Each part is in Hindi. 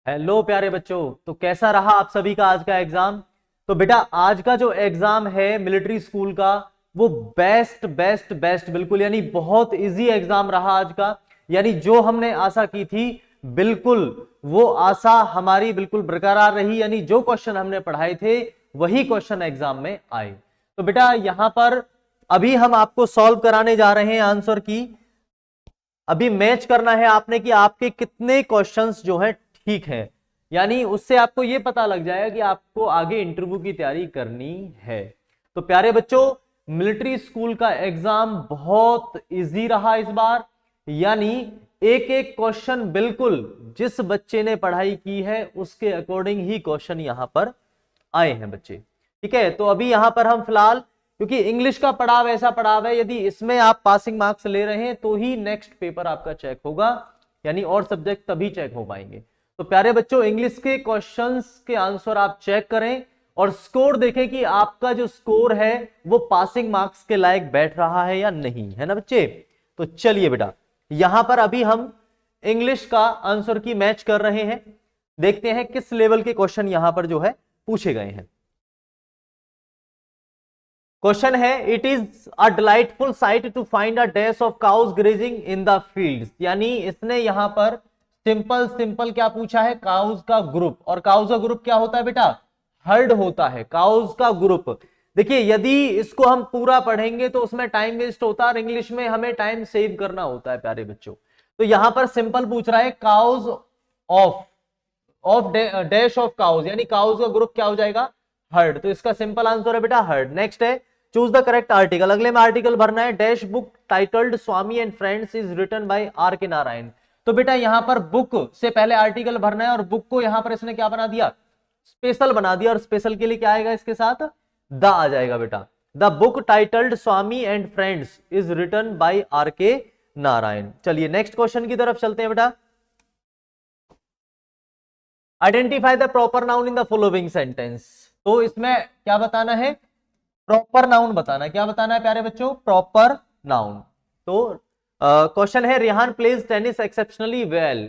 हेलो प्यारे बच्चों। तो कैसा रहा आप सभी का आज का एग्जाम? तो बेटा आज का जो एग्जाम है मिलिट्री स्कूल का वो बेस्ट बेस्ट बेस्ट बिल्कुल यानी बहुत इजी एग्जाम रहा आज का। यानी जो हमने आशा की थी बिल्कुल वो आशा हमारी बिल्कुल बरकरार रही। यानी जो क्वेश्चन हमने पढ़ाए थे वही क्वेश्चन एग्जाम में आए। तो बेटा यहां पर अभी हम आपको सॉल्व कराने जा रहे हैं आंसर की। अभी मैच करना है आपने कि आपके कितने क्वेश्चंस जो है ठीक है। यानी उससे आपको यह पता लग जाएगा कि आपको आगे इंटरव्यू की तैयारी करनी है। तो प्यारे बच्चों मिलिट्री स्कूल का एग्जाम बहुत इजी रहा इस बार। यानी एक एक क्वेश्चन बिल्कुल जिस बच्चे ने पढ़ाई की है उसके अकॉर्डिंग ही क्वेश्चन यहां पर आए हैं बच्चे। ठीक है, तो अभी यहां पर हम फिलहाल क्योंकि इंग्लिश का पड़ाव ऐसा पड़ाव है यदि इसमें आप पासिंग मार्क्स ले रहे हैं तो ही नेक्स्ट पेपर आपका चेक होगा। यानी और सब्जेक्ट तभी चेक हो पाएंगे। तो प्यारे बच्चों इंग्लिश के क्वेश्चंस के आंसर आप चेक करें और स्कोर देखें कि आपका जो स्कोर है वो पासिंग मार्क्स के लायक बैठ रहा है या नहीं, है ना बच्चे। तो चलिए बेटा यहां पर अभी हम इंग्लिश का आंसर की मैच कर रहे हैं। देखते हैं किस लेवल के क्वेश्चन यहां पर जो है पूछे गए हैं। क्वेश्चन है it is a delightful sight to find a dash of cows grazing in the fields. यानी इसने यहां पर सिंपल सिंपल क्या पूछा है, काउज का ग्रुप। और काउज का ग्रुप क्या होता है बेटा, हर्ड होता है काउज का ग्रुप। देखिए यदि इसको हम पूरा पढ़ेंगे तो उसमें टाइम वेस्ट होता है और इंग्लिश में हमें टाइम सेव करना होता है प्यारे बच्चों। तो यहां पर सिंपल पूछ रहा है cows of of dash of cows, यानी काउज का ग्रुप क्या हो जाएगा, हर्ड। तो इसका सिंपल आंसर है बेटा हर्ड। नेक्स्ट है चूज द करेक्ट आर्टिकल। अगले में आर्टिकल भरना है। Dash book titled Swami and friends is written by R K Narayan. तो बेटा यहां पर बुक से पहले आर्टिकल भरना है और बुक को यहां पर इसने क्या बना दिया, स्पेशल बना दिया। और स्पेशल के लिए क्या आएगा, इसके साथ द आ जाएगा बेटा। The book titled Swami and friends is written by R K Narayan. चलिए नेक्स्ट क्वेश्चन की तरफ चलते हैं बेटा। Identify the proper noun in the following sentence. तो इसमें क्या बताना है, प्रॉपर नाउन बताना है। क्या बताना है प्यारे बच्चों, प्रॉपर नाउन। तो क्वेश्चन है Rehan plays tennis exceptionally well.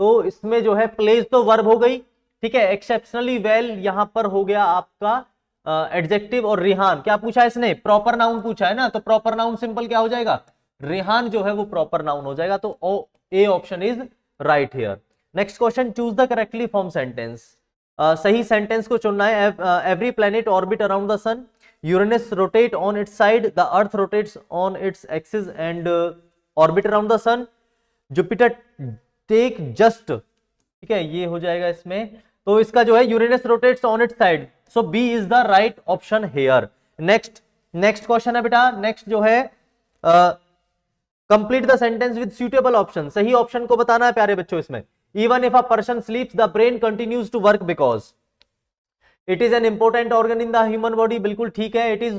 तो इसमें जो है प्लेज तो वर्ब हो गई, ठीक है। एक्सेप्शनली वेल यहां पर हो गया आपका एडजेक्टिव। और रेहान क्या पूछा है इसने, प्रॉपर नाउन पूछा है ना। तो प्रॉपर नाउन सिंपल क्या हो जाएगा, रेहान जो है वो प्रॉपर नाउन हो जाएगा। तो A option is right here. Next question choose the correctly form sentence. सही सेंटेंस को चुनना है। Every planet orbit around the sun, Uranus rotate on its side, the earth rotates on its axis and orbit around the sun, Jupiter take just, ठीक है ये हो जाएगा इसमें। तो इसका जो है Uranus rotates on its side, so B is the right option here. Next next question है बेटा। नेक्स्ट जो है complete the sentence with suitable option. सही ऑप्शन को बताना है प्यारे बच्चों इसमें। Even if a person sleeps the brain continues to work because it is an important organ in the human body, बिल्कुल ठीक है। It is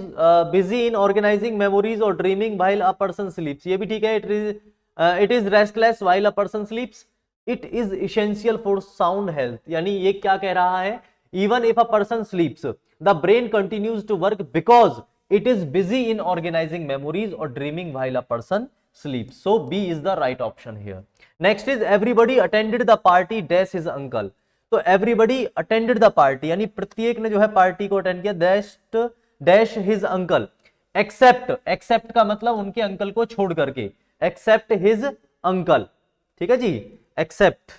busy in organizing memories और dreaming while a person sleeps, ये भी ठीक है। It is restless while a person sleeps, it is essential for sound health. यानी ये क्या कह रहा है, even if a person sleeps the brain continues to work because it is busy in organizing memories और dreaming while a person sleeps, so B is the right option here. Next is everybody attended the party dash his uncle. तो एवरीबडी अटेंडेड द पार्टी यानी प्रत्येक ने जो है पार्टी को अटेंड किया, dash his uncle. Except, except का मतलब उनके अंकल को छोड़ करके, एक्सेप्ट हिज अंकल, ठीक है जी, एक्सेप्ट।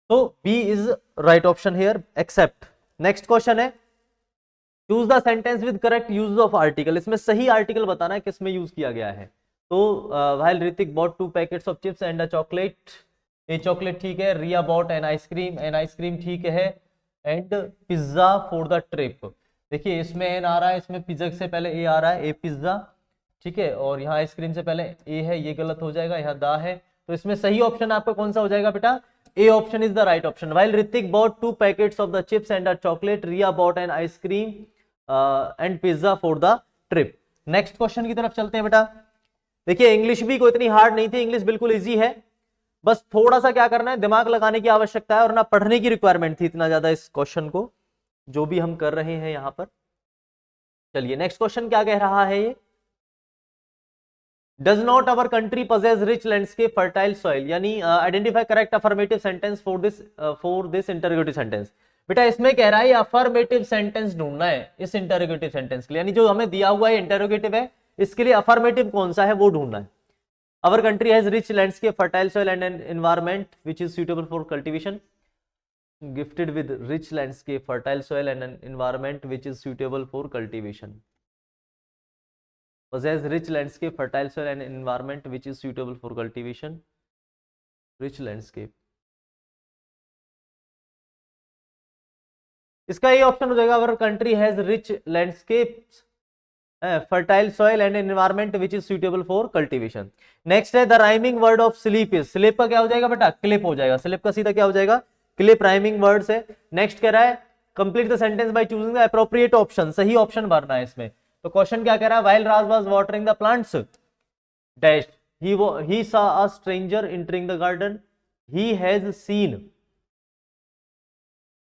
तो B is right option here, except. Next question है choose the sentence with correct use of article. इसमें सही आर्टिकल बताना है किसमें यूज किया गया है। तो while Hrithik bought 2 packets of chips and a chocolate, a chocolate ठीक है। रिया बॉट एन आइसक्रीम ठीक है। And pizza for the trip, देखिए इसमें एन आ रहा है, इसमें पिज्जा से पहले ए आ रहा है, ए पिज्जा, ठीक है। और यहाँ आइसक्रीम से पहले ए है, ये गलत हो जाएगा, यहाँ दा है। तो इसमें सही ऑप्शन आपका कौन सा हो जाएगा बेटा, A option is the right option. While Hrithik bought 2 packets of the chips and a chocolate, Riya bought an ice cream and pizza for the trip. Next question की तरफ चलते हैं बेटा। देखिए इंग्लिश भी कोई इतनी हार्ड नहीं थी, इंग्लिश बिल्कुल इजी है। बस थोड़ा सा क्या करना है, दिमाग लगाने की आवश्यकता है और ना पढ़ने की रिक्वायरमेंट थी इतना ज्यादा इस क्वेश्चन को, जो भी हम कर रहे हैं यहां पर। चलिए नेक्स्ट क्वेश्चन क्या कह रहा है ये, does not our country possess rich landscape fertile soil, यानी identify correct affirmative sentence for this interrogative sentence. बेटा इसमें कह रहा है अफर्मेटिव सेंटेंस ढूंढना है इस इंटरोगेटिव सेंटेंस के लिए, यानी जो हमें दिया हुआ है इंटरोगेटिव है, इसके लिए अफर्मेटिव कौन सा है वो ढूंढना है। अवर country has rich landscape fertile soil and an environment which is suitable for cultivation, gifted with rich landscape, fertile soil and an environment which is suitable for cultivation. Possess rich landscape, fertile soil and an environment which is suitable for cultivation. Rich landscape. इसका ये ऑप्शन हो जाएगा, our country has rich landscapes, fertile soil and environment which is suitable for cultivation. Next है the rhyming word of sleep is, sleep का क्या हो जाएगा बेटा, क्लिप हो जाएगा, स्लीप का सीधा क्या हो जाएगा, क्लिप राइमिंग वर्ड्स है। नेक्स्ट कह रहा है complete the sentence by choosing the appropriate option, सही ऑप्शन भरना है इसमें। तो क्वेश्चन क्या कह रहा है, while Raj was watering the plants dash he saw a stranger entering the garden, he has seen,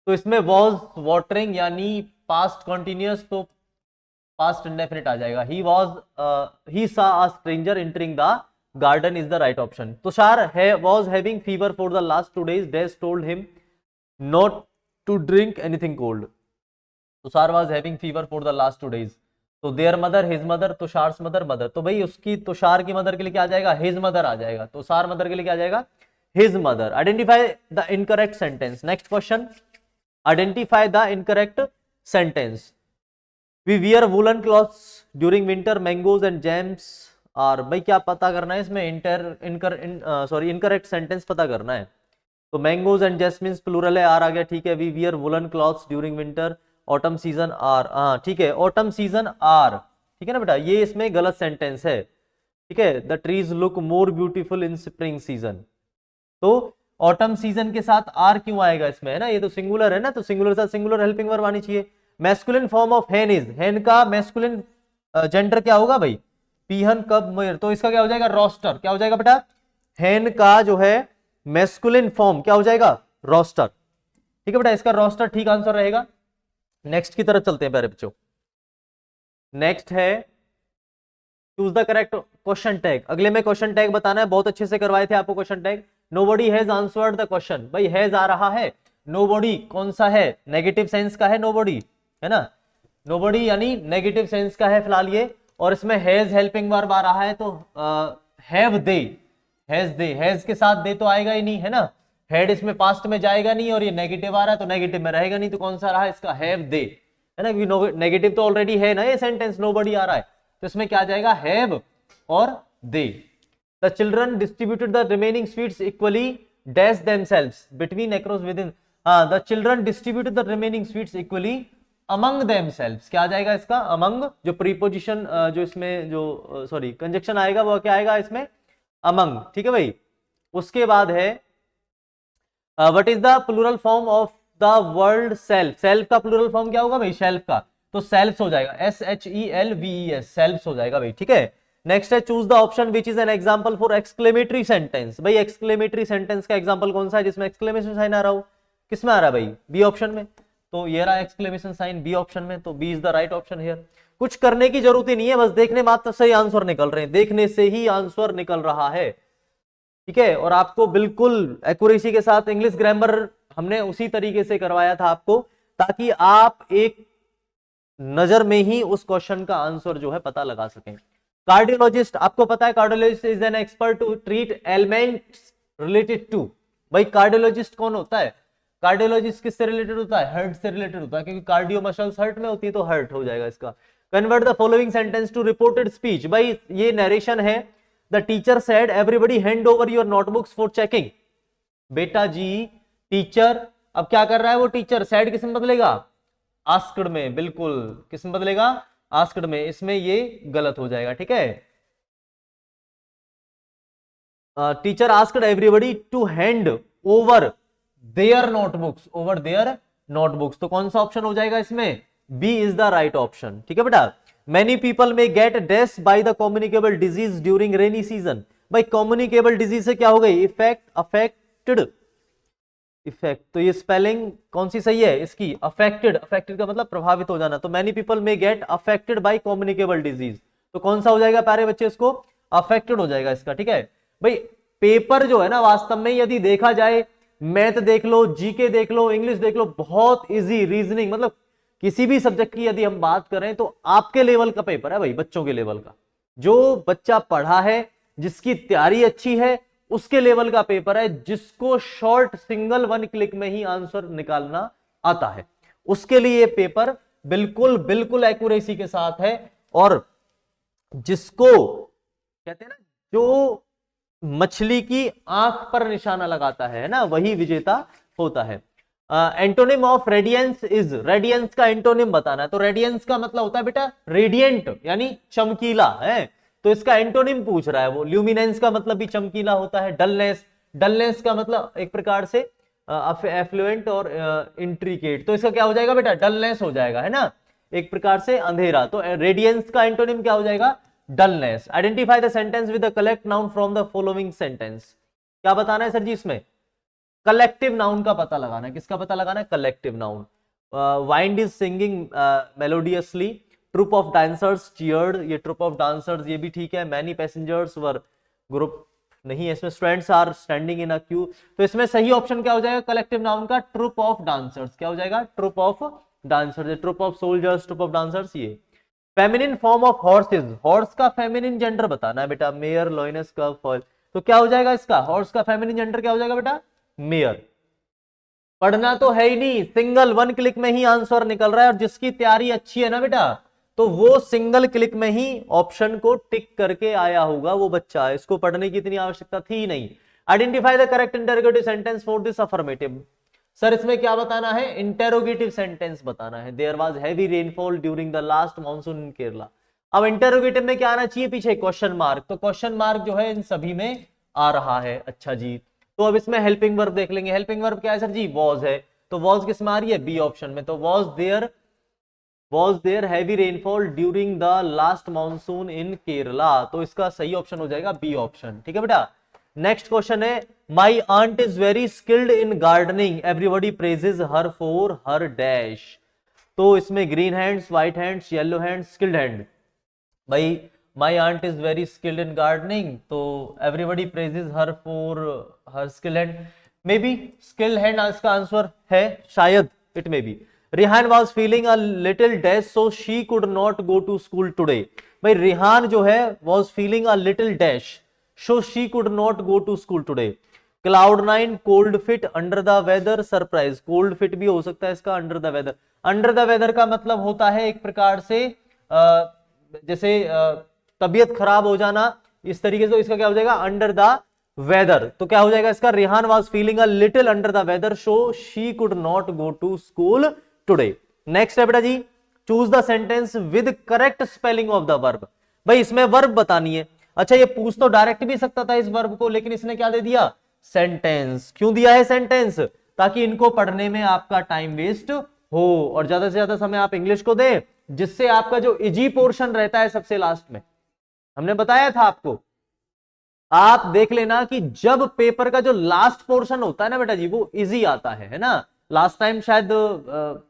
तो इसमें वाज वाटरिंग यानी पास्ट कंटिन्यूअस, तो पास्ट इंडेफिनिट आ जाएगा, he saw a stranger entering the garden is the right option. Tushar was having fever for the last 2 days. Des told him not to drink anything cold. Tushar was having fever for the last 2 days. तो their mother, his mother, Tushar's mother, mother, तो भाई उसकी तुषार की मदर के लिए क्या आ जाएगा, his mother आ जाएगा, तुषार मदर के लिए क्या आ जाएगा, his mother. Identify the incorrect sentence. Next question. Identify the incorrect sentence. We wear woolen clothes during winter. Mangoes and jams और भाई क्या पता करना है इसमें, इनकरेक्ट सेंटेंस पता करना है। तो मैंगोज एंड जैस्मिन्स प्लूरल है, आर आ गया, ठीक है। We wear woollen clothes during winter, autumn season are, हाँ ठीक है, ऑटम सीजन आर, ठीक है ना बेटा, ये इसमें गलत सेंटेंस है, ठीक है। The trees look more beautiful in spring season, तो ऑटम सीजन के साथ आर क्यों आएगा इसमें, है ना, ये तो सिंगुलर है ना, तो सिंगुलर के साथ सिंगुलर हेल्पिंग वर्ब आनी चाहिए। मैस्कुलिन फॉर्म ऑफ हेन इज, हेन का मैस्कुलिन जेंडर क्या होगा भाई, पीहन कब मोयर, तो इसका क्या हो जाएगा, रोस्टर, क्या हो जाएगा बेटा, हेन का जो है मैस्कुलिन फॉर्म क्या हो जाएगा, रोस्टर, ठीक है बेटा, इसका रोस्टर ठीक आंसर रहेगा। नेक्स्ट की तरफ चलते हैं प्यारे बच्चों। नेक्स्ट है choose the correct question tag. अगले में क्वेश्चन टैग बताना है, बहुत अच्छे से करवाए थे आपको question tag. Nobody has answered the question, भाई हैज आ रहा है, नोबडी कौन सा है, नेगेटिव सेंस का है नोबडी, है ना, नोबडी यानी नेगेटिव सेंस का है फिलहाल ये, और इसमें हैज हेल्पिंग वर्ब आ रहा है, तो have they, has they, has के साथ दे तो आएगा ही नहीं, है ना, हैड इसमें पास्ट में जाएगा नहीं, और ये नेगेटिव आ रहा है तो नेगेटिव में रहेगा नहीं, तो कौन सा रहा है इसका, हैव दे, है ना, क्योंकि नेगेटिव तो ऑलरेडी है ना, ये सेंटेंस नोबडी आ रहा है, तो इसमें क्या जाएगा, हैव और they. The children distributed the remaining sweets equally dash themselves between across within, the children distributed the remaining sweets equally among themselves, क्या आ जाएगा इसका, अमंग, जो प्रीपोजिशन जो इसमें जो सॉरी कंजक्शन आएगा वो क्या आएगा इसमें, अमंग, ठीक है भाई। उसके बाद है what is the plural form of the word self, self का प्लूरल फॉर्म क्या होगा भाई, शेल्फ का, तो सेल्फ्स हो जाएगा, SHELVES, सेल्फ्स हो जाएगा भाई, ठीक है। नेक्स्ट है choose the option which is an example for exclamatory sentence, भाई एक्सक्लेमेटरी सेंटेंस का एग्जांपल कौन सा है जिसमें एक्सक्लेमेशन साइन आ रहा हो, किसमें आ रहा है भाई, बी ऑप्शन में, तो ये रहा एक्सक्लेमेशन साइन बी ऑप्शन में, तो B is the right option here. कुछ करने की जरूरत ही नहीं है, बस देखने मात्र से ही आंसर निकल रहे हैं, देखने से ही आंसर निकल रहा है, ठीक है। और आपको बिल्कुल एक्यूरेसी के साथ इंग्लिश ग्रामर हमने उसी तरीके से करवाया था आपको, ताकि आप एक नजर में ही उस क्वेश्चन का आंसर जो है पता लगा सकें। कार्डियोलॉजिस्ट, आपको पता है cardiologist is an expert to treat ailments related to, भाई कार्डियोलॉजिस्ट कौन होता है, कार्डियोलॉजिस्ट किससे रिलेटेड होता है, हार्ट से रिलेटेड होता है, क्योंकि कार्डियो मसल्स हार्ट में होती है, तो हार्ट हो जाएगा इसका। Convert the following sentence to reported speech, भाई ये नरेशन है, the teacher said everybody hand over your notebooks for checking, बेटा जी टीचर, अब क्या कर रहा है वो टीचर, सेड किसमें बदलेगा, आस्क्ड में, बिल्कुल किसमें बदलेगा, आस्क्ड में, इसमें ये गलत हो जाएगा, ठीक है। Teacher asked everybody to hand over their notebooks, over their notebooks, तो कौन सा ऑप्शन हो जाएगा इसमें, B is the right option, ठीक है बेटा। Many people may get death by the communicable disease during rainy season, भाई कम्युनिकेबल डिजीज से क्या हो गई, अफेक्टेड, इफेक्ट, तो ये स्पेलिंग कौन सी सही है इसकी, अफेक्टेड, अफेक्टेड का मतलब प्रभावित हो जाना, तो many people may get affected by communicable disease, तो कौन सा हो जाएगा प्यारे बच्चे इसको, अफेक्टेड हो जाएगा इसका, ठीक है भाई। पेपर जो है ना वास्तव में यदि देखा जाए, मैथ देख लो, जीके देख लो, इंग्लिश देख लो, बहुत इजी, रीजनिंग, मतलब किसी भी सब्जेक्ट की यदि हम बात करें तो आपके लेवल का पेपर है भाई, बच्चों के लेवल का। जो बच्चा पढ़ा है, जिसकी तैयारी अच्छी है, उसके लेवल का पेपर है, जिसको शॉर्ट सिंगल 1 क्लिक में ही आंसर निकालना आता है, उसके लिए पेपर बिल्कुल बिल्कुल एक्यूरेसी के साथ है। और जिसको कहते हैं ना, जो मछली की आंख पर निशाना लगाता है ना, वही विजेता होता है। Antonym of radiance is, radiance का एंटोनिम बताना है, तो रेडियंस का मतलब होता है बेटा रेडियंट, यानी चमकीला है। तो इसका एंटोनिम पूछ रहा है वो। ल्यूमिनेंस का मतलब भी चमकीला होता है। डलनेस, डलनेस का मतलब एक प्रकार से एफ्लुएंट और इंट्रिकेट, तो इसका क्या हो जाएगा बेटा, डलनेस हो जाएगा, है ना, एक प्रकार से अंधेरा। तो रेडियंस का एंटोनिम क्या हो जाएगा, dullness. Identify the sentence with the collect noun from the following sentence. क्या बताना है सर जी इसमें, कलेक्टिव नाउन का पता लगाना है। किसका पता लगाना है, collective noun. Wind is singing melodiously, troupe of dancers cheered, ये ट्रुप ऑफ डांसर्स ये भी ठीक है। मैनी पैसेंजर्स वर, ग्रुप नहीं है इसमें। Students are standing in a queue, तो इसमें सही ऑप्शन क्या हो जाएगा कलेक्टिव नाउन का, ट्रुप ऑफ डांसर्स। क्या हो जाएगा, troupe of dancers, troupe of soldiers, troupe of dancers. ये feminine form of horses, horse का फेमिनिन जेंडर बताना है बेटा, मेयर, लोइनस, कर्व, फॉयल। तो क्या हो जाएगा इसका, हॉर्स का फेमिनिन जेंडर क्या हो जाएगा बेटा, मेयर। पढ़ना तो है ही नहीं, सिंगल 1 क्लिक में ही आंसर निकल रहा है। और जिसकी तैयारी अच्छी है ना बेटा, तो वो सिंगल क्लिक में ही ऑप्शन को टिक करके आया होगा वो बच्चा, इसको पढ़ने की इतनी आवश्यकता थी नहीं। Identify the correct interrogative sentence for this affirmative. Sir इसमें क्या बताना है, इंटेरोगेटिव सेंटेंस बताना है। There was heavy rainfall during the last monsoon in Kerala. अब इंटेरोगेटिव में क्या आना चाहिए, पीछे क्वेश्चन मार्क, तो क्वेश्चन मार्क जो है इन सभी में आ रहा है। अच्छा जी, तो अब इसमें हेल्पिंग वर्ब देख लेंगे। हेल्पिंग वर्ब क्या है सर जी, वॉज है, तो वॉज किस में आ रही है, बी ऑप्शन में। तो was there heavy rainfall during the last monsoon in Kerala, तो इसका सही ऑप्शन हो जाएगा बी ऑप्शन, ठीक है बेटा। नेक्स्ट क्वेश्चन है, my aunt is very skilled in gardening, everybody praises her for her dash. तो इसमें green hands, white hands, yellow hands, skilled hand. भाई my aunt is very skilled in gardening, तो everybody praises her for her skilled hand. May be skilled hand इसका आंसर है, शायद, it may be. Rihan was feeling a little dash so she could not go to school today. भाई रिहान जो है was feeling a little dash so she could not go to school today. Cloud9 cold fit under the weather surprise, cold fit भी हो सकता है इसका, under the weather। under the weather का मतलब होता है एक प्रकार से जैसे तबीयत खराब हो जाना, इस तरीके से। तो इसका क्या हो जाएगा, under the weather। तो क्या हो जाएगा इसका, Rihan was feeling a little under the weather so she could not go to school today। Next है बेटा जी, choose the sentence with correct spelling of the verb. भाई इसमें वर्ब बतानी है। अच्छा ये पूछ तो डायरेक्ट भी सकता था इस वर्ब को, लेकिन इसने क्या दे दिया, सेंटेंस। क्यों दिया है सेंटेंस, ताकि इनको पढ़ने में आपका टाइम वेस्ट हो और ज्यादा से ज्यादा समय आप इंग्लिश को दें, जिससे आपका जो इजी पोर्शन रहता है सबसे लास्ट में, हमने बताया था आपको, आप देख लेना कि जब पेपर का जो लास्ट पोर्शन होता है ना बेटा जी, वो इजी आता है ना। लास्ट टाइम शायद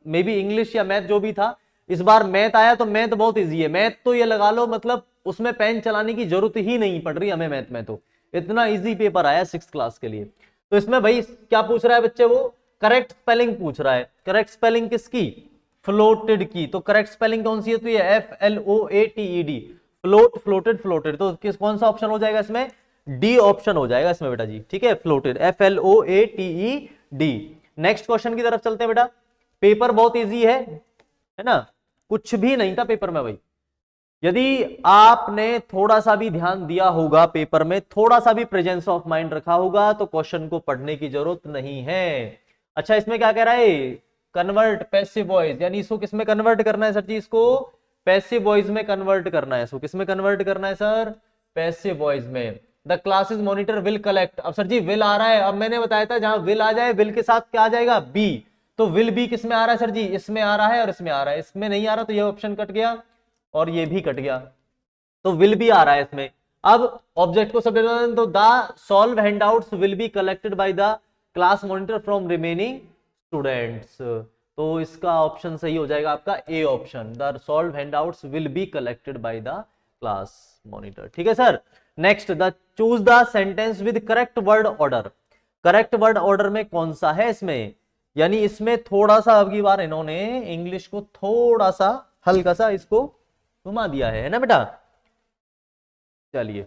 मे बी इंग्लिश या मैथ जो भी था, इस बार मैथ आया तो मैथ बहुत इजी है। मैथ तो ये लगा लो मतलब उसमें पेन चलाने की जरूरत ही नहीं पड़ रही हमें मैथ में, तो इतना इजी पेपर आया 6th क्लास के लिए। तो इसमें भाई क्या पूछ रहा है बच्चे, वो करेक्ट स्पेलिंग पूछ रहा है। करेक्ट स्पेलिंग किसकी, फ्लोटेड की। तो करेक्ट स्पेलिंग कौन सी है, तो ये FLOATED, फ्लोट, फ्लोटेड, फ्लोटेड। तो किस कौन सा ऑप्शन हो जाएगा इसमें, डी ऑप्शन हो जाएगा इसमें बेटा जी, ठीक है, फ्लोटेड, FLOATED। नेक्स्ट क्वेश्चन की तरफ चलते हैं बेटा। पेपर बहुत इजी है ना, कुछ भी नहीं था पेपर में भाई। यदि आपने थोड़ा सा भी ध्यान दिया होगा पेपर में, थोड़ा सा भी प्रेजेंस ऑफ माइंड रखा होगा, तो क्वेश्चन को पढ़ने की जरूरत नहीं है। अच्छा इसमें क्या कह रहा है, कन्वर्ट पैसिव वॉइस, यानी इसको किसमें कन्वर्ट करना है सर जी, इसको पैसिव वॉइस में कन्वर्ट करना है। इसको किसमें कन्वर्ट करना है सर, पैसिव वॉइस में। The classes monitor will collect, अब सर जी विल आ रहा है, अब मैंने बताया था जहां विल आ जाए, विल के साथ क्या आ जाएगा, बी। तो विल बी किसमें आ रहा है सर जी, इसमें आ रहा है और इसमें आ रहा है। इसमें नहीं आ रहा तो ये ऑप्शन कट गया और ये भी कट गया, तो विल भी आ रहा है इसमें। अब ऑब्जेक्ट को सब्जेक्ट, तो the solve handouts will be collected by the class monitor from remaining students. तो इसका ऑप्शन सही हो जाएगा आपका A option, the solve handouts will be collected by the class monitor. ठीक है sir. Next, the choose the sentence with correct word order. Correct word order में कौन सा है इसमें, यानी इसमें थोड़ा सा अब की बार इन्होंने इंग्लिश को थोड़ा सा हल्का सा इसको घुमा दिया है ना बेटा। चलिए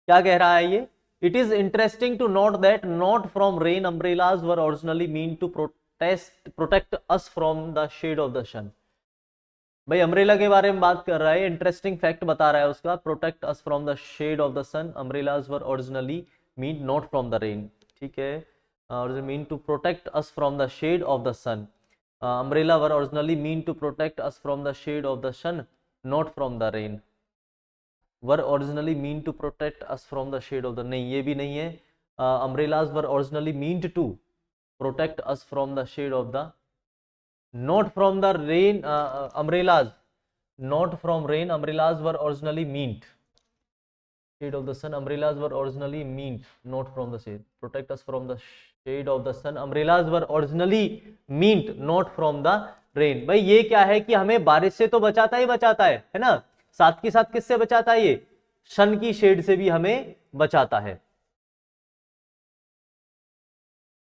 क्या कह रहा है ये, it is interesting to note that not from rain umbrellas were originally mean to protect us from the shade of the sun. भाई अम्ब्रेला के बारे में बात कर रहा है, इंटरेस्टिंग फैक्ट बता रहा है उसका, protect us from the shade of the sun, umbrellas were originally mean not from the rain. ठीक है, mean to protect us from the shade of the sun, umbrella were originally mean to protect us from the shade of the sun not from the rain. Were originally mean to protect us from the shade of the, नहीं ये भी नहीं है, umbrellas were originally mean to protect us from the shade of the, not from the rain, umbrellas not from rain, umbrellas were originally meant shade of the sun, umbrellas were originally meant not from the shade, protect us from the shade of the sun, umbrellas were originally meant not from the rain। भाई ये क्या है कि हमें बारिश से तो बचाता ही बचाता है ना, साथ के साथ किससे बचाता है, ये सन की शेड से भी हमें बचाता है।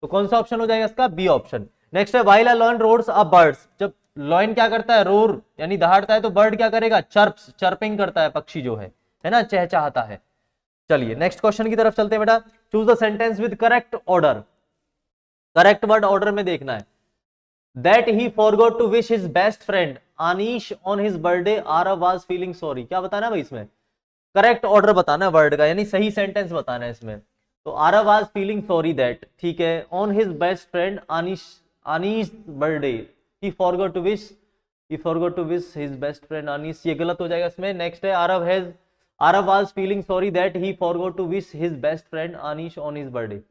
तो कौन सा ऑप्शन हो जाएगा इसका, बी ऑप्शन। नेक्स्ट है, while a lion roars a bird's. जब लॉयन क्या करता है, रोर यानी दहाड़ता है, तो बर्ड क्या करेगा, चर्प्स, चर्पिंग करता है, पक्षी जो है ना, चहचहाता है। चलिए नेक्स्ट क्वेश्चन की तरफ चलते हैं बेटा। Choose the sentence with correct order. Correct word order में देखना है। That he forgot to wish his best friend Anish on his birthday, Aarav was feeling sorry. क्या बताना है भाई इसमें, करेक्ट ऑर्डर बताना है वर्ड का, यानी सही सेंटेंस बताना है इसमें। तो Aarav was feeling sorry that, ठीक है, on his best friend Anish birthday, he forgot to wish his best friend Anish, ये गलत हो जाएगा इसमें। नेक्स्ट है, Aarav was feeling sorry that he forgot to wish his best friend Anish on his birthday,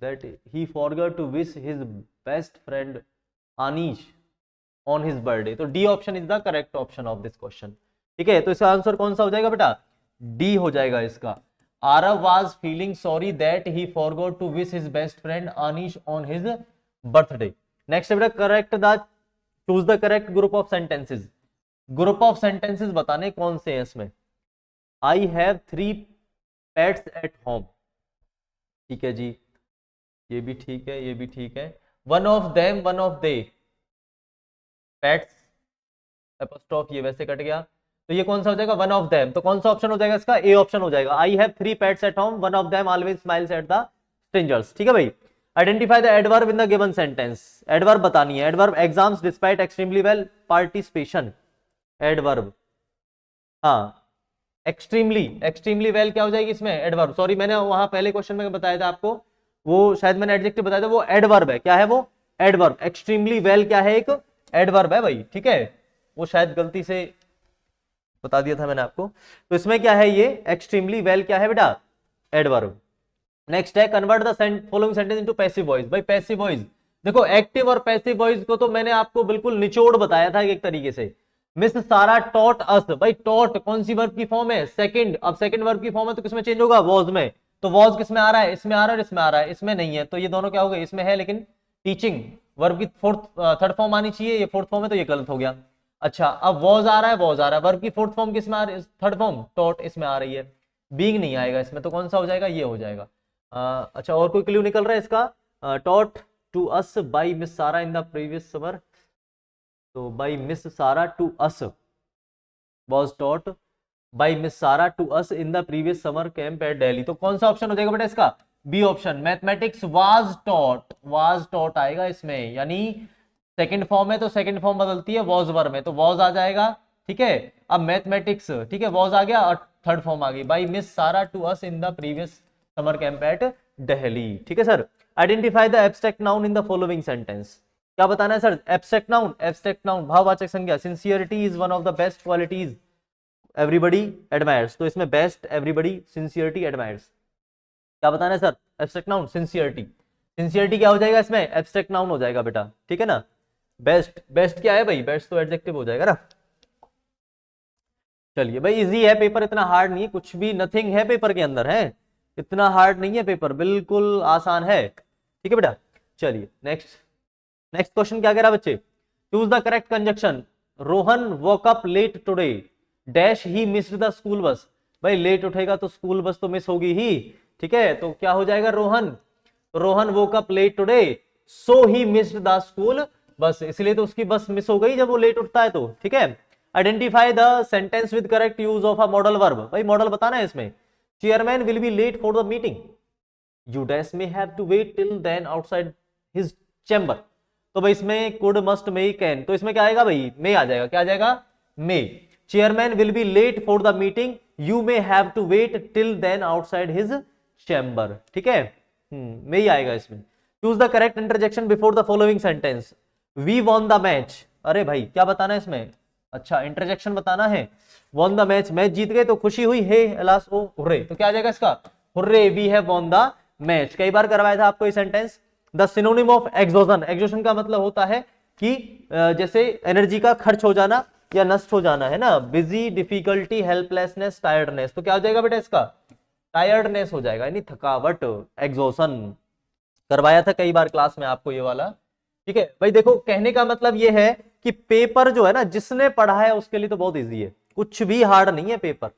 that he forgot to wish his best friend Anish on his birthday. तो D option is the correct option of this question. ठीक है, तो इसका आंसर कौन सा हो जाएगा बेटा, डी हो जाएगा इसका। Aarav was feeling sorry that he forgot to wish his best friend Anish on his birthday. Next बेटा, correct the, choose the correct group of sentences. Group of sentences बताने कौन से हैं इसमें। I have 3 pets at home, ठीक है जी, ये भी ठीक है, ये भी ठीक है। One of them, one of they, pets apostrophe, ये वैसे कट गया, तो ये कौन सा हो जाएगा, वन ऑफ देम। तो कौन सा ऑप्शन हो जाएगा इसका, ए ऑप्शन हो जाएगा। आई have 3 pets at home, one of them always smiles at the strangers. ठीक है भाई। Identify the adverb in the given sentence. Adverb बतानी है। Adverb, exams, despite, extremely well, participation. Adverb, हाँ, एक्सट्रीमली वेल क्या हो जाएगी इसमें, एडवर्ब। सॉरी, मैंने वहां पहले क्वेश्चन में बताया था आपको, वो शायद मैंने एडजेक्टिव बताया था, वो एडवर्ब है। क्या है वो, एडवर्ब। एक्सट्रीमली वेल क्या है, एक एडवर्ब है भाई। ठीक है, वो शायद गलती से बता दिया था मैंने आपको। तो इसमें क्या है, ये एक्सट्रीमली वेल क्या है बेटा, एडवर्ब। नेक्स्ट है, convert the following sentence into passive voice. भाई पैसिव वॉइस, देखो एक्टिव और पैसिव वॉइस को तो मैंने आपको बिल्कुल निचोड़ बताया था एक तरीके से। मिस सारा टॉट अस, भाई टॉट कौन सी वर्ब की फॉर्म है, सेकंड। अब सेकंड वर्ब की फॉर्म है तो किसमें चेंज होगा, वॉज में। तो वॉज किसमें आ रहा है, इसमें आ रहा है और इसमें आ रहा है, इसमें नहीं है, तो ये दोनों क्या हो गए, इसमें है लेकिन टीचिंग वर्ब की थर्ड फॉर्म आनी चाहिए, ये फोर्थ फॉर्म है तो ये गलत हो गया। अच्छा, अब वॉज आ रहा है, वॉज आ रहा है, वर्ब की फोर्थ फॉर्म किसमें आ रही है, थर्ड फॉर्म टॉट इसमें आ रही है, बीइंग नहीं आएगा इसमें, तो कौन सा हो जाएगा, ये हो जाएगा। अच्छा, और कोई क्लू निकल रहा है इसका, taught to us by miss Sara in the previous summer, तो by miss Sara to us, was taught by Miss Sara to us in the previous summer camp at Delhi। तो कौन सा ऑप्शन हो जाएगा बेटा इसका, B option. Mathematics was taught आएगा इसमें, यानी सेकंड फॉर्म है तो सेकंड फॉर्म बदलती है was वर्ब में, तो was आ जाएगा। ठीक है, अब मैथमेटिक्स, ठीक है, was आ गया और थर्ड फॉर्म आ गई, by Miss Sara to us in the previous summer camp at Delhi। ठीक है sir. Identify the abstract noun in the following sentence. क्या बताना है सर, एब्स्ट्रैक्ट नाउन, भाववाचक संज्ञा। Sincerity is one of the best qualities everybody admires, तो इसमें बेस्ट, एवरीबडी, सिंसियरिटी, एडमायर्स। क्या बताना है सर, एब्स्ट्रैक्ट नाउन, सिंसियरिटी क्या हो जाएगा इसमें, एब्स्ट्रैक्ट नाउन हो जाएगा बेटा। ठीक है ना। बेस्ट क्या है भाई, बेस्ट तो एडजेक्टिव हो जाएगा ना। चलिए भाई, इजी है पेपर, इतना हार्ड नहीं है, कुछ भी नथिंग है पेपर के अंदर, है इतना हार्ड नहीं है पेपर, बिल्कुल आसान है। ठीक है बेटा। चलिए नेक्स्ट क्वेश्चन क्या कह रहा है बच्चे, choose the correct conjunction. Rohan woke up late today dash he missed the school bus. भाई लेट उठेगा तो स्कूल बस तो मिस होगी ही, ठीक है, तो क्या हो जाएगा Rohan, Rohan woke up late today so he missed the school bus, इसलिए तो उसकी बस मिस हो गई जब वो लेट उठता है तो, ठीक है। Identify the sentence with correct use of a modal verb, भाई मॉडल बताना है इसमें। Chairman will be late for the meeting, you dash may have to wait till then outside his chamber. तो भाई इसमें कुड मस्ट मे कैन, तो इसमें क्या आएगा भाई, मे आ जाएगा, क्या आ जाएगा, may. Chairman will be late for the meeting, you may have to wait till then outside his chamber, ठीक है, मे ही आएगा इसमें। Choose the correct interjection before the following sentence, we won the match, अरे भाई क्या बताना है इसमें, अच्छा इंटरजेक्शन बताना है, वॉन द मैच, मैच जीत गए तो खुशी हुई, हे अलास ओ हुर्रे, तो क्या आ जाएगा इसका, hurray we have won the match. कई बार करवाया था आपको ये sentence. The synonym of exhaustion, exhaustion का मतलब होता है कि जैसे एनर्जी का खर्च हो जाना या नष्ट हो जाना है ना, बिजी, डिफिकल्टी, हेल्पलेसनेस, टायर्डनेस, तो क्या हो जाएगा बेटा इसका, टायर्डनेस हो जाएगा, यानी थकावट, एग्जॉशन। करवाया था कई बार क्लास में आपको ये वाला, ठीक है भाई। देखो कहने का मतलब ये है कि पेपर जो है ना, जिसने पढ़ा है उसके लिए तो बहुत इजी है, कुछ भी हार्ड नहीं है पेपर,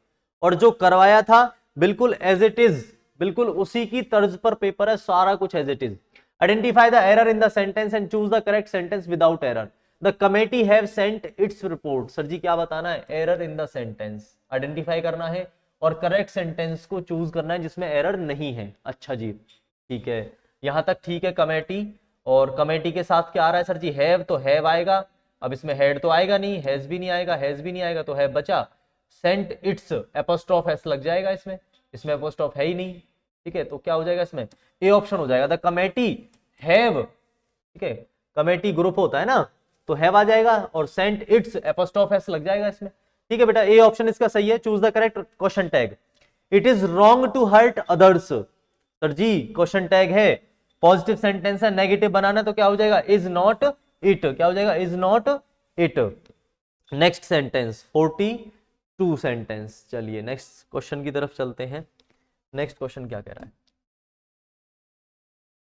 और जो करवाया था बिल्कुल एज इट इज, बिल्कुल उसी की तर्ज पर पेपर है, सारा कुछ as it is. Identify the error in the sentence and choose the correct sentence without error. The committee have sent its report, sir जी क्या बताना है, error in the sentence identify करना है और करेक्ट सेंटेंस को चूज करना है जिसमें एरर नहीं है। अच्छा जी ठीक है, यहां तक ठीक है कमेटी, और कमेटी के साथ क्या आ रहा है सर जी, हैव, तो हैव आएगा, अब इसमें हेड तो आएगा नहीं, हैज भी नहीं आएगा, हैज भी नहीं आएगा तो है बचा, सेंट इट्स एपोस्ट्रोफ एस लग जाएगा इसमें, इसमें एपोस्ट्रोफ है ही नहीं, ठीक है, तो क्या हो जाएगा इसमें, ए ऑप्शन हो जाएगा, द कमेटी हैव, ठीक है, कमेटी ग्रुप होता है ना, तो हैव आ जाएगा, और सेंट इट्स एपोस्ट्रोफ एस लग जाएगा इसमें, ठीक है बेटा, ए ऑप्शन इसका सही है। Choose the correct question tag, it is wrong to hurt others, sir जी क्वेश्चन टैग है, पॉजिटिव सेंटेंस है, नेगेटिव बनाना तो क्या हो जाएगा, इज नॉट इट, क्या हो जाएगा, is not it. Next sentence 42 sentence, चलिए नेक्स्ट क्वेश्चन की तरफ चलते हैं। नेक्स्ट क्वेश्चन क्या कह रहा है,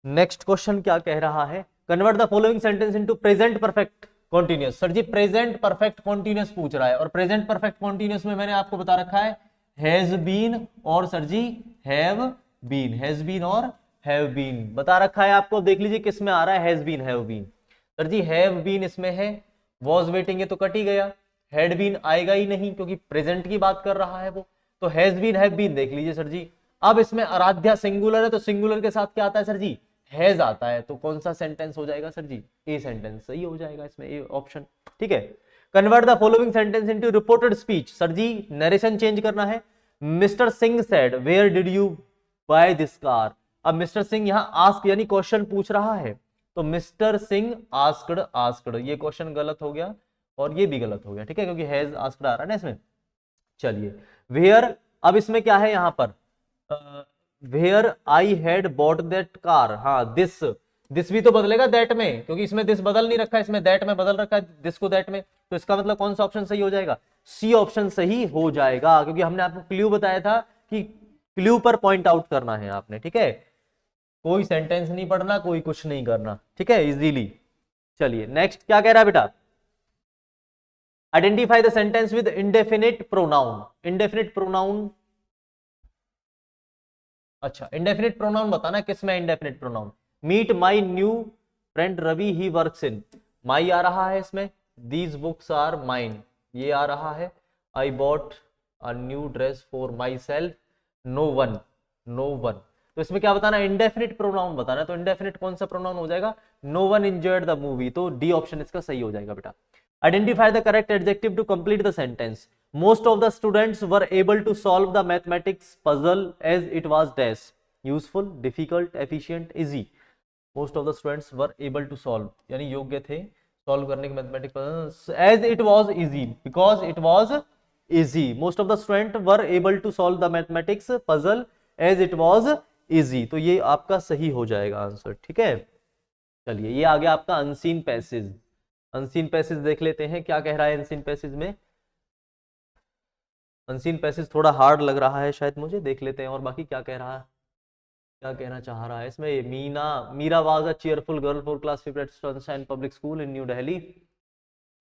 नेक्स्ट क्वेश्चन क्या कह रहा है, convert the following sentence into present perfect continuous. Sir जी प्रेजेंट परफेक्ट कॉन्टिन्यूअस पूछ रहा है, और प्रेजेंट परफेक्ट कॉन्टिन्यूअस में मैंने आपको बता रखा है हैज बीन और सर जी हैव बीन, हैज बीन और हैव बीन बता रखा है आपको, देख लीजिए किस में आ रहा है, has been have been, sir जी हैव बीन इसमें है, वॉज वेटिंग है तो कट ही गया, हैड बीन आएगा ही नहीं क्योंकि प्रेजेंट की बात कर रहा है वो, तो हैज बीन हैव बीन देख लीजिए सर जी। अब इसमें आराध्या सिंगुलर है तो सिंगुलर के साथ क्या आता है सर जी, हैज आता है, तो कौन सा सेंटेंस हो जाएगा सर जी, ए सेंटेंस सही हो जाएगा इसमें, ए ऑप्शन, ठीक है। Convert the following sentence into reported speech, sir ji narration change करना है, mister Singh said where did you buy this car. अब मिस्टर सिंह यहां आस्क यानी क्वेश्चन पूछ रहा है, तो मिस्टर सिंह आस्क्ड, आस्क्ड ये क्वेश्चन गलत हो गया और ये भी गलत हो गया, ठीक है, क्योंकि हैज आस्क्ड आ रहा है ना इसमें। चलिए वेयर, अब इसमें क्या है यहां पर, where I had bought that car, हाँ दिस, दिस भी तो बदलेगा दैट में, क्योंकि इसमें दिस बदल नहीं रखा है, इसमें दैट में बदल रखा है, दिस को दैट में, तो इसका मतलब कौन सा ऑप्शन सही हो जाएगा, सी ऑप्शन सही हो जाएगा, क्योंकि हमने आपको क्लू बताया था कि क्लू पर पॉइंट आउट करना है आपने, ठीक है, कोई सेंटेंस नहीं पढ़ना, कोई कुछ नहीं करना, ठीक है, इजीली। चलिए नेक्स्ट क्या कह रहा है बेटा, identify the sentence with indefinite pronoun, indefinite pronoun, अच्छा इंडेफिनिट प्रोनाउन बताना किस में indefinite pronoun, meet my new friend Ravi he works in, my आ रहा है इसमें, दीज बुक्स आर माइन ये आ रहा है, I bought a new dress for myself, no one, no one, तो इसमें क्या बताना है, इंडेफिनिट प्रोनाउन बताना, तो इंडेफिनिट कौन सा प्रोनाउन हो जाएगा, no one enjoyed the movie, तो डी ऑप्शन इसका सही हो जाएगा बेटा। Identify the correct adjective to complete the sentence, most of the students were able to solve the mathematics puzzle as it was dash, useful, difficult, efficient, easy, most of the students were able to solve यानी योग्य थे सॉल्व करने के mathematics puzzle, as it was easy because it was easy, most of the students were able to solve the mathematics puzzle as it was easy, तो ये आपका सही हो जाएगा आंसर, ठीक है। चलिए ये आ गया आपका अनसीन पैसेज, अनसीन पैसेज देख लेते हैं क्या कह रहा है अनसीन पैसेज में, अनसीन पैसेज थोड़ा हार्ड लग रहा है शायद मुझे, देख लेते हैं और बाकी क्या कह रहा है, क्या कहना चाह रहा है इसमें, Meera was a cheerful girl for class 5 at sunshine public school in New Delhi,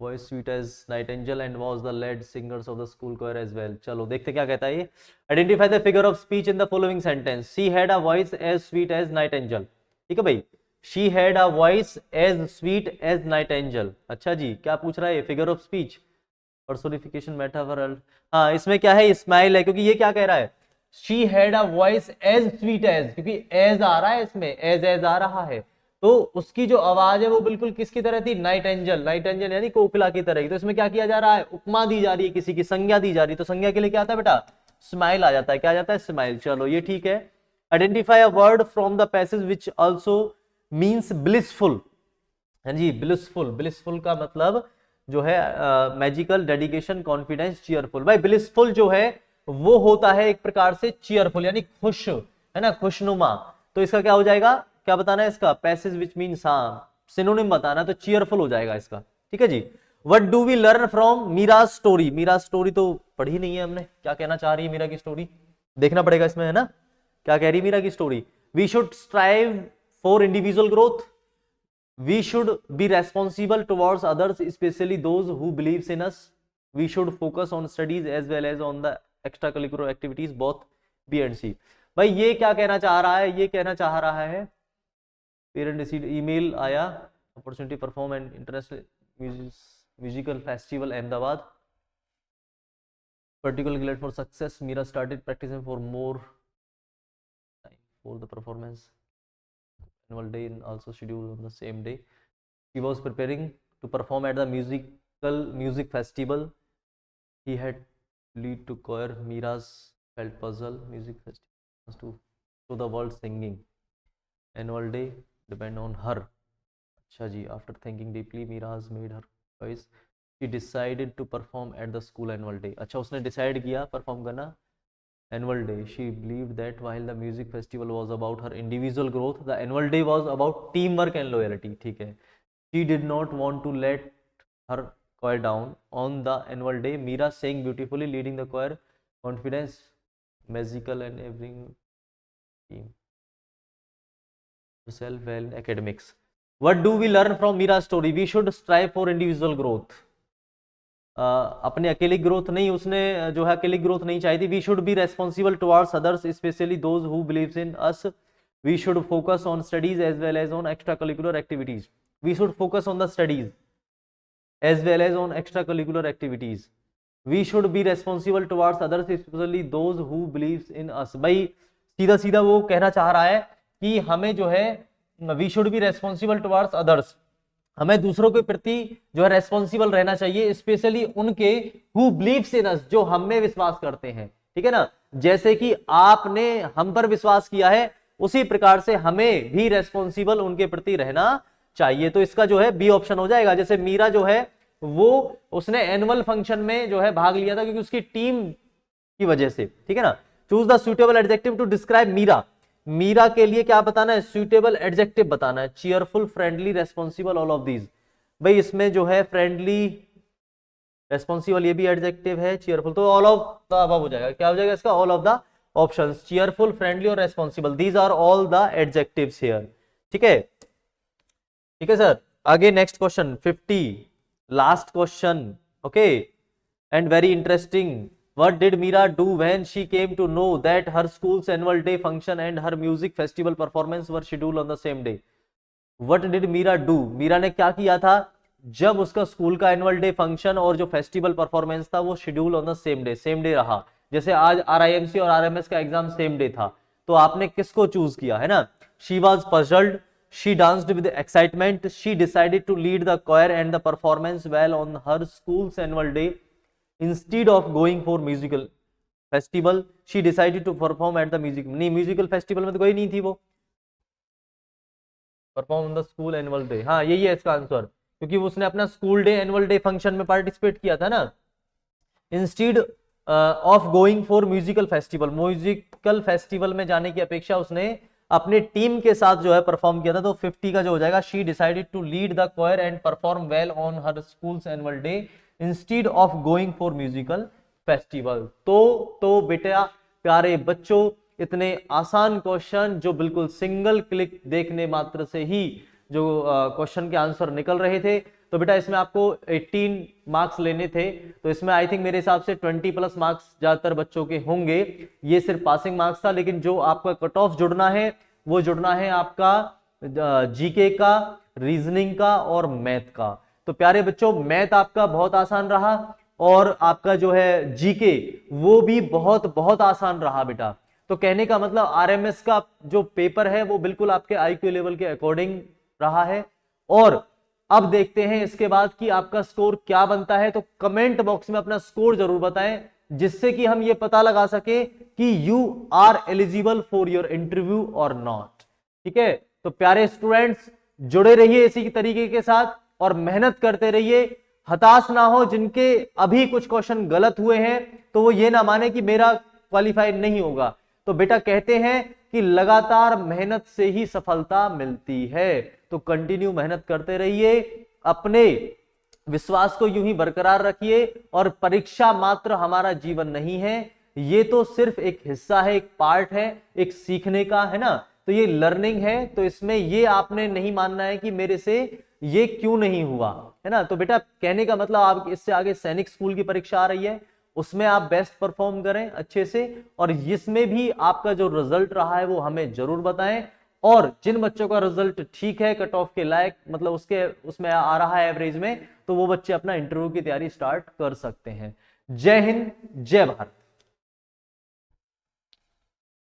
voice sweet as nightingale and was the lead singers of the school choir as well. चलो देखते क्या कहता है ये। Identify the figure of speech in the following sentence. She had a voice as sweet as nightingale. ठीक है भाई, she had a voice as sweet as night angel. अच्छा जी, क्या पूछ रहा है? Figure of speech, personification, metaphor. हाँ, इसमें क्या है? स्माइल है, क्योंकि ये क्या कह रहा है? She had a voice as sweet as, क्योंकि एज आ रहा है इसमें, एज आ रहा है, तो उसकी जो आवाज है वो बिल्कुल किसकी तरह थी? Night angel. नाइट एंजल यानी कोकिला की तरह की। तो इसमें क्या किया जा रहा है? उपमा दी जा रही है, किसी की संज्ञा दी जा रही है। तो संज्ञा के लिए क्या आता है बेटा? स्माइल आ जाता है। क्या आ जाता है? स्माइल। चलो ये ठीक है। Identify a word from the passage which also means blissful. हाँ जी, ब्लिसफुल। ब्लिसफुल का मतलब जो है मैजिकल, डेडिकेशन, कॉन्फिडेंस, चीयरफुल। भाई ब्लिसफुल जो है वो होता है एक प्रकार से चीयरफुल, यानी खुश, है ना, खुशनुमा। तो इसका क्या हो जाएगा? क्या बताना है इसका? पैसेज विच मीन्स, हाँ सिनोनिम बताना, तो चीयरफुल हो जाएगा इसका। ठीक है जी। What do we learn from Meera story? Meera story तो पढ़ी नहीं है हमने। क्या कहना चाह रही है मीरा की स्टोरी? देखना पड़ेगा इसमें, है ना, क्या कह रही है मीरा की story. We should strive for individual growth, we should be responsible towards others, especially those who believes in us, we should focus on studies as well as on the extracurricular activities, both B and C। भाई ये क्या कहना चाह रहा है? ये कहना चाह रहा है, पेरेंट ईमेल आया, opportunity perform and international musical festival Ahmedabad, particularly glad for success, Mira started practicing for more time for the performance annual day and also scheduled on the same day. He was preparing to perform at the music festival. He had lead to choir. Mira's felt puzzle. Music festival to the world singing. Annual day depend on her. Acha ji, after thinking deeply, Mira has made her choice. She decided to perform at the school annual day. अच्छा, उसने decide किया perform करना annual day. She believed that while the music festival was about her individual growth, the annual day was about teamwork and loyalty. ठीक है। She did not want to let her choir down. On the annual day, Meera sang beautifully, leading the choir, confidence, magical and every team herself well in academics. What do we learn from Meera's story? We should strive for individual growth. अपने अकेली ग्रोथ नहीं, उसने जो है अकेली ग्रोथ नहीं चाही थी। We should be responsible towards others, specially those who believes in us. We should focus on studies as well as on extra curricular activities. We should focus on the studies as well as on extra curricular activities. We should be responsible towards others, specially those who believes in us. भाई सीधा सीधा वो कहना चाह रहा है कि हमें जो है we should be responsible towards others, हमें दूसरों के प्रति जो है रेस्पॉन्सिबल रहना चाहिए, स्पेशली उनके हु बिलीव्स इन अस, जो हम में विश्वास करते हैं। ठीक है ना, जैसे कि आपने हम पर विश्वास किया है, उसी प्रकार से हमें भी रेस्पॉन्सिबल उनके प्रति रहना चाहिए। तो इसका जो है बी ऑप्शन हो जाएगा। जैसे मीरा जो है वो उसने एनुअल फंक्शन में जो है भाग लिया था क्योंकि उसकी टीम की वजह से। ठीक है ना। Choose the suitable adjective to describe Meera. Meera के लिए क्या बताना है? सुटेबल एडजेक्टिव बताना है। Cheerful, friendly, responsible, all of these. भाई इसमें जो है फ्रेंडली, रेस्पॉन्सिबल ये भी एडजेक्टिव है, चीयरफुल, तो ऑल ऑफ द अबव हो जाएगा। क्या हो जाएगा इसका? All of the options. Cheerful, friendly और responsible, these are all the adjectives here. ठीक है, ठीक है सर। आगे next question 50, last question. Okay, and very interesting. What did Meera do when she came to know that her school's annual day function and her music festival performance were scheduled on the same day? What did Meera do? Meera ने क्या किया था जब उसका स्कूल का एनुअल डे फंक्शन और जो फेस्टिवल परफॉर्मेंस था वो schedule on the same day, same day रहा। जैसे आज RIMC और RMS का एग्जाम सेम डे था, तो आपने किसको चूज किया, है ना? She was puzzled, she danced with excitement, she decided to lead the choir and the performance well on her school's annual day. Instead of going for musical festival, she decided to perform at the musical festival में तो कोई नहीं थी वो। Perform on the school annual day, हाँ यही है इसका आंसर, क्योंकि उसने अपना school day annual day function में पार्टिसिपेट किया था ना। Instead of going for musical festival, musical festival में जाने की अपेक्षा उसने अपने टीम के साथ जो है परफॉर्म किया था। तो 50 का जो हो जाएगा, she decided to lead the choir and perform well on her school's annual day instead of going for musical festival. तो बेटा प्यारे बच्चों, इतने आसान क्वेश्चन जो बिल्कुल सिंगल क्लिक देखने मात्र से ही जो क्वेश्चन के आंसर निकल रहे थे, तो बेटा इसमें आपको 18 मार्क्स लेने थे, तो इसमें आई थिंक मेरे हिसाब से 20 प्लस मार्क्स ज्यादातर बच्चों के होंगे। ये सिर्फ पासिंग मार्क्स था, लेकिन जो आपका कट ऑफ जुड़ना है वो जुड़ना है आपका जीके का, रीजनिंग का और मैथ का। तो प्यारे बच्चों मैथ आपका बहुत आसान रहा और आपका जो है जीके वो भी बहुत बहुत आसान रहा बेटा। तो कहने का मतलब आरएमएस का जो पेपर है वो बिल्कुल आपके आईक्यू लेवल के अकॉर्डिंग रहा है। और अब देखते हैं इसके बाद कि आपका स्कोर क्या बनता है। तो कमेंट बॉक्स में अपना स्कोर जरूर बताएं, जिससे कि हम ये पता लगा सके कि you are eligible for your interview और नॉट। ठीक है, तो प्यारे स्टूडेंट्स जुड़े रहिए इसी तरीके के साथ और मेहनत करते रहिए, हताश ना हो। जिनके अभी कुछ क्वेश्चन गलत हुए हैं तो वो ये ना माने कि मेरा क्वालिफाई नहीं होगा। तो बेटा कहते हैं कि लगातार मेहनत से ही सफलता मिलती है। तो कंटिन्यू मेहनत करते रहिए, अपने विश्वास को यूं ही बरकरार रखिए। और परीक्षा मात्र हमारा जीवन नहीं है, ये तो सिर्फ एक हिस्सा है, एक पार्ट है, एक सीखने का, है ना। तो ये लर्निंग है, तो इसमें ये आपने नहीं मानना है कि मेरे से ये क्यों नहीं हुआ, है ना। तो बेटा कहने का मतलब आप इससे आगे सैनिक स्कूल की परीक्षा आ रही है, उसमें आप बेस्ट परफॉर्म करें अच्छे से, और इसमें भी आपका जो रिजल्ट रहा है वो हमें जरूर बताएं। और जिन बच्चों का रिजल्ट ठीक है, कट ऑफ के लायक, मतलब उसके उसमें आ रहा है एवरेज में, तो वो बच्चे अपना इंटरव्यू की तैयारी स्टार्ट कर सकते हैं। जय हिंद, जय भारत।